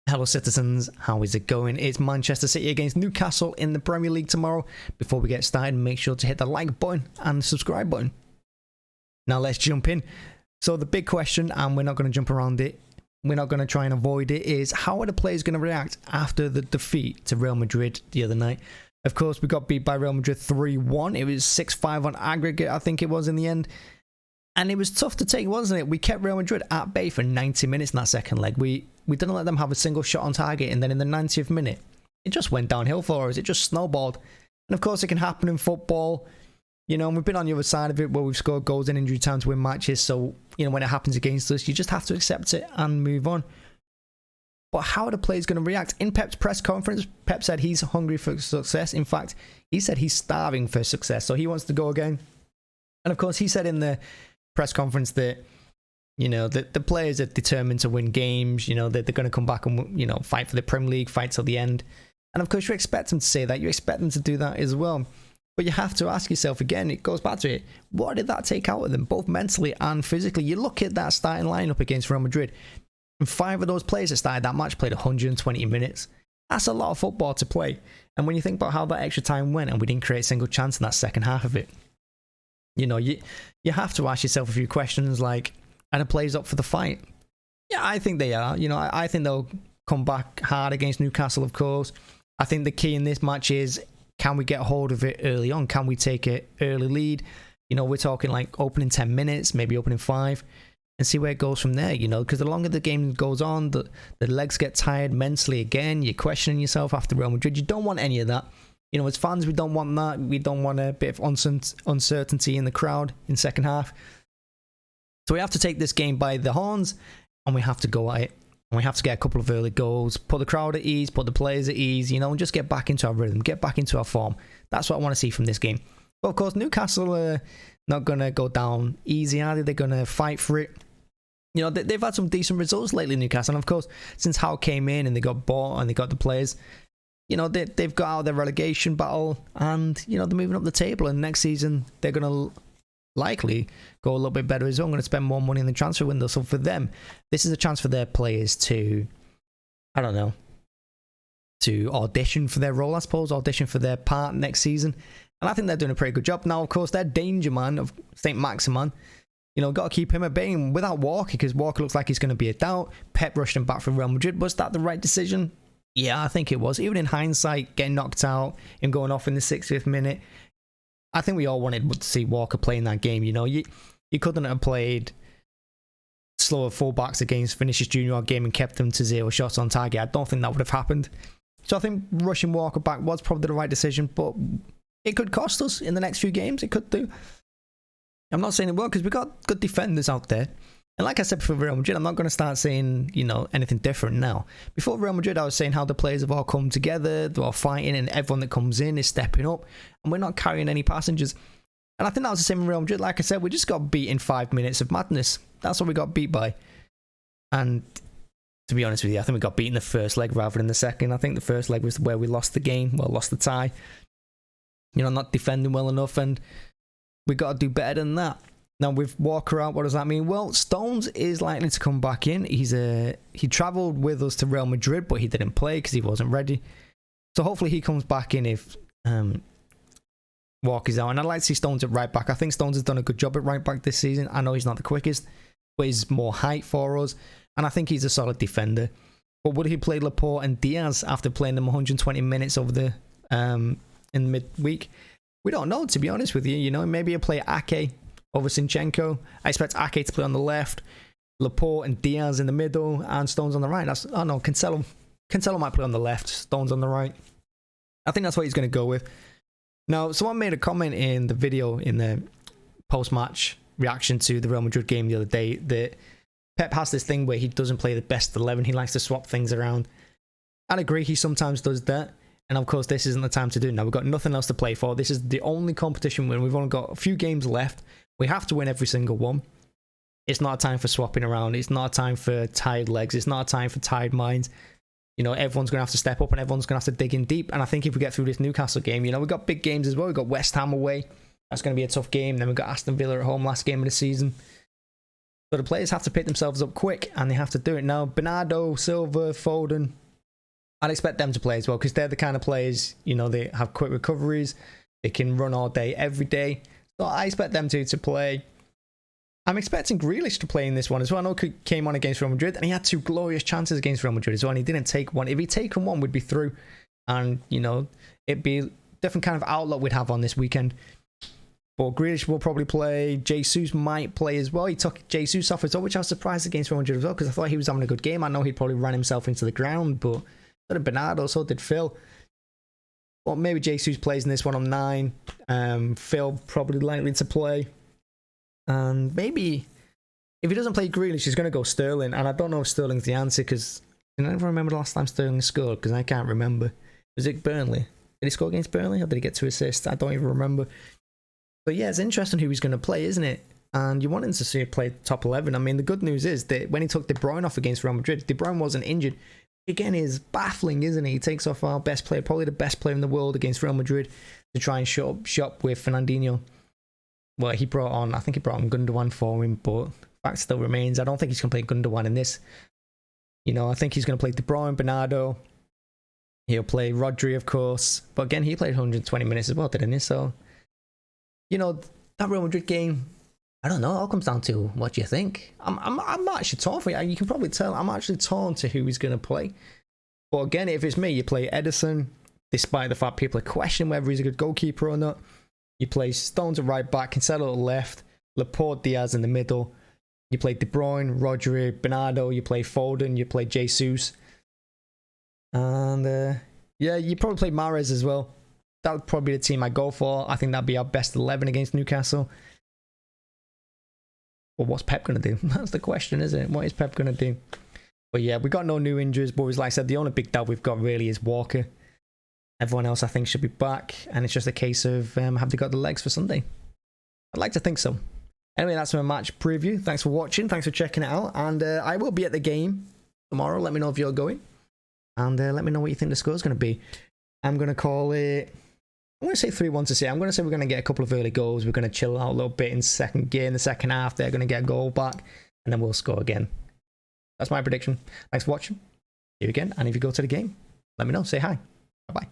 Hello citizens, how is it going? It's Manchester City against Newcastle in the Premier League tomorrow. Before we get started, make sure to hit the like button and the subscribe button. Now let's jump in. So the big question, and we're not going to jump around it, we're not going to try and avoid it, is how are the players going to react after the defeat to Real Madrid the other night? Of course, we got beat by Real Madrid 3-1. It was 6-5 on aggregate, I think it was in the end. And it was tough to take, wasn't it? We kept Real Madrid at bay for 90 minutes in that second leg. We didn't let them have a single shot on target. And then in the 90th minute, it just went downhill for us. It just snowballed. And of course, it can happen in football. You know, and we've been on the other side of it where we've scored goals in injury time to win matches. So, you know, when it happens against us, you just have to accept it and move on. But how are the players going to react? In Pep's press conference, Pep said he's hungry for success. In fact, he said he's starving for success. So he wants to go again. And of course, he said in the press conference that, you know, the players are determined to win games. You know, that they're going to come back and, you know, fight for the Premier League, fight till the end. And of course, you expect them to say that. You expect them to do that as well. But you have to ask yourself again, it goes back to it, what did that take out of them, both mentally and physically? You look at that starting lineup against Real Madrid, and 5 of those players that started that match played 120 minutes. That's a lot of football to play. And when you think about how that extra time went and we didn't create a single chance in that second half of it, you know, you have to ask yourself a few questions like, are the players up for the fight? Yeah, I think they are. You know, I think they'll come back hard against Newcastle, of course. I think the key in this match is, can we get a hold of it early on? Can we take an early lead? You know, we're talking like opening 10 minutes, maybe opening 5, and see where it goes from there, you know, because the longer the game goes on, the legs get tired mentally again. You're questioning yourself after Real Madrid. You don't want any of that. You know, as fans, we don't want that. We don't want a bit of uncertainty in the crowd in second half. So we have to take this game by the horns, and we have to go at it. And we have to get a couple of early goals, put the crowd at ease, put the players at ease, you know, and just get back into our rhythm, get back into our form. That's what I want to see from this game. But of course, Newcastle are not going to go down easy, are they? They're going to fight for it. You know, they've had some decent results lately, Newcastle. And of course, since Howe came in and they got bought and they got the players, you know, they've got out of their relegation battle and, you know, they're moving up the table. And next season, they're going to likely go a little bit better as well. I'm going to spend more money in the transfer window. So for them, this is a chance for their players to, I don't know, to audition for their role, I suppose, audition for their part next season. And I think they're doing a pretty good job. Now, of course, their danger man of St. Maximan, you know, got to keep him at bay without Walker, because Walker looks like he's going to be a doubt. Pep rushed him back from Real Madrid. Was that the right decision? Yeah, I think it was. Even in hindsight, getting knocked out, him going off in the 60th minute, I think we all wanted to see Walker play in that game. You know, you couldn't have played slower fullbacks against Vinicius Junior game and kept them to 0 shots on target. I don't think that would have happened. So I think rushing Walker back was probably the right decision, but it could cost us in the next few games. It could do. I'm not saying it will, because we've got good defenders out there. And like I said before Real Madrid, I'm not going to start saying, you know, anything different now. Before Real Madrid, I was saying how the players have all come together, they're all fighting, and everyone that comes in is stepping up, and we're not carrying any passengers. And I think that was the same in Real Madrid. Like I said, we just got beat in 5 minutes of madness. That's what we got beat by. And to be honest with you, I think we got beat in the first leg rather than the second. I think the first leg was where we lost the game, well, lost the tie. You know, not defending well enough, and we got to do better than that. Now, with Walker out, what does that mean? Well, Stones is likely to come back in. He travelled with us to Real Madrid, but he didn't play because he wasn't ready. So hopefully he comes back in if Walker's out. And I'd like to see Stones at right back. I think Stones has done a good job at right back this season. I know he's not the quickest, but he's more height for us. And I think he's a solid defender. But would he play Laporte and Diaz after playing them 120 minutes over the in midweek? We don't know, to be honest with you. You know, maybe he'll play Ake over Zinchenko. I expect Ake to play on the left, Laporte and Diaz in the middle, and Stones on the right. Cancelo might play on the left, Stones on the right. I think that's what he's going to go with. Now, someone made a comment in the video, in the post-match reaction to the Real Madrid game the other day, that Pep has this thing where he doesn't play the best 11. He likes to swap things around. I'd agree, he sometimes does that. And of course, this isn't the time to do it now. We've got nothing else to play for. This is the only competition win. We've only got a few games left. We have to win every single one. It's not a time for swapping around. It's not a time for tired legs. It's not a time for tired minds. You know, everyone's going to have to step up and everyone's going to have to dig in deep. And I think if we get through this Newcastle game, you know, we've got big games as well. We've got West Ham away. That's going to be a tough game. Then we've got Aston Villa at home, last game of the season. So the players have to pick themselves up quick, and they have to do it now. Bernardo, Silva, Foden, I'd expect them to play as well, because they're the kind of players, you know, they have quick recoveries, they can run all day, every day. So I expect them to play. I'm expecting Grealish to play in this one as well. I know he came on against Real Madrid, and he had 2 glorious chances against Real Madrid as well, and he didn't take one. If he'd taken one, we'd be through. And, you know, it'd be a different kind of outlook we'd have on this weekend. But Grealish will probably play. Jesus might play as well. He took Jesus off as well, which I was surprised against Real Madrid as well, because I thought he was having a good game. I know he'd probably ran himself into the ground, but so did Bernardo, so did Phil. Well, maybe Jesus plays in this one on 9. Phil probably likely to play. And maybe if he doesn't play Grealish, he's going to go Sterling. And I don't know if Sterling's the answer, because I never remember the last time Sterling scored, because I can't remember. Was it Burnley? Did he score against Burnley, or did he get 2 assists? I don't even remember. But yeah, it's interesting who he's going to play, isn't it? And you want him to see him play top 11. I mean, the good news is that when he took De Bruyne off against Real Madrid, De Bruyne wasn't injured. Again, is baffling, isn't he? He takes off our best player, probably the best player in the world against Real Madrid, to try and shop with Fernandinho. Well, I think he brought on Gundogan for him, but fact still remains, I don't think he's going to play Gundogan in this. You know, I think he's going to play De Bruyne, Bernardo. He'll play Rodri, of course. But again, he played 120 minutes as well, didn't he? So, you know, that Real Madrid game, I don't know. It all comes down to what do you think. I'm actually torn for you. You can probably tell I'm actually torn to who he's going to play. But again, if it's me, you play Edison, despite the fact people are questioning whether he's a good goalkeeper or not. You play Stones at right back, Cancelo at left, Laporte, Diaz in the middle. You play De Bruyne, Rodri, Bernardo. You play Foden. You play Jesus. And yeah, you probably play Mahrez as well. That would probably be the team I go for. I think that'd be our best 11 against Newcastle. Well, what's Pep going to do? That's the question, isn't it? What is Pep going to do? But yeah, we got no new injuries, boys. Like I said, the only big doubt we've got really is Walker. Everyone else, I think, should be back. And it's just a case of have they got the legs for Sunday? I'd like to think so. Anyway, that's my match preview. Thanks for watching. Thanks for checking it out. And I will be at the game tomorrow. Let me know if you're going. And let me know what you think the score's going to be. I'm going to call it... I'm going to say 3-1 to City. I'm going to say we're going to get a couple of early goals. We're going to chill out a little bit in second gear in the second half. They're going to get a goal back. And then we'll score again. That's my prediction. Thanks for watching. See you again. And if you go to the game, let me know. Say hi. Bye-bye.